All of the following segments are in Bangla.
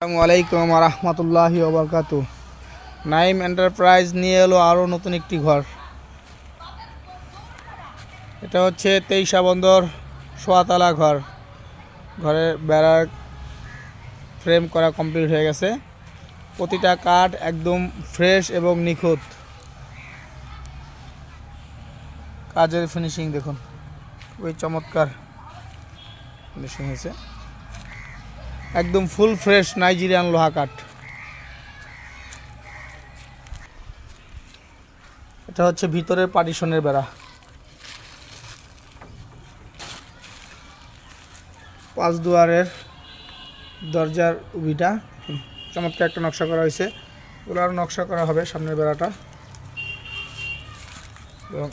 আসসালামু আলাইকুম রহমতুল্লাহি ওয়া বারাকাতুহু। নাইম এন্টারপ্রাইজ নিয়ে এলো আরও নতুন একটি ঘর। এটা হচ্ছে 23 বন্দর সোয়াতলা ঘর। ঘরের বেড়ার ফ্রেম করা কমপ্লিট হয়ে গেছে। প্রতিটা কাঠ একদম ফ্রেশ এবং নিখুঁত। কাজের ফিনিশিং দেখুন, খুবই চমৎকার ফিনিশিং হয়েছে। একদম ফুল ফ্রেশ নাইজেরিয়ান লোহা কাঠ। এটা হচ্ছে ভিতরের পার্টিশনের বেড়া। 5 দুয়ারের দরজার উবিটা চমৎকার একটা নকশা করা হয়েছে। ওগুলো আরও নকশা করা হবে সামনের বেড়াটা। এবং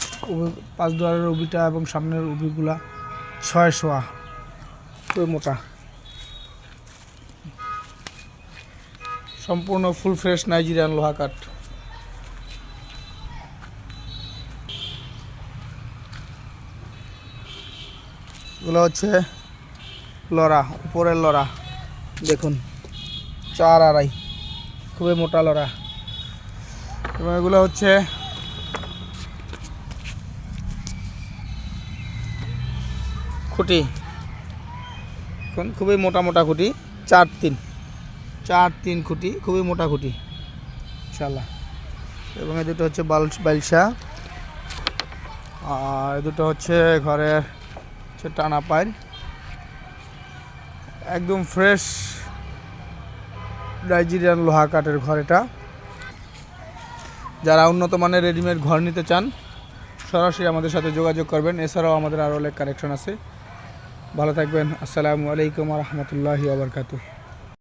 5 দুয়ারের উবিটা এবং সামনের উবিগুলা 6 শোয়া, খুবই মোটা। সম্পূর্ণ ফুল ফ্রেশ নাইজেরিয়ান লোহা কাঠ। এগুলো হচ্ছে লড়া, উপরের লড়া দেখুন 4.5, খুবই মোটা লড়া। এবং এগুলো হচ্ছে খুঁটি, খুবই মোটা মোটা খুঁটি, 4-3 খুঁটি, খুবই মোটা খুঁটি ইনশাআল্লাহ। এবং এই দুটো হচ্ছে বালসা, আর এই দুটো হচ্ছে ঘরের টানা পাইল। একদম ফ্রেশ নাইজেরিয়ান লোহা কাঠের ঘর এটা। যারা উন্নত মানের রেডিমেড ঘর নিতে চান সরাসরি আমাদের সাথে যোগাযোগ করবেন। এছাড়াও আমাদের আরও অনেক কানেকশন আছে। ভালো থাকবেন। আসসালামু আলাইকুম রহমতুল্লাহি ওয়া বারাকাতুহু।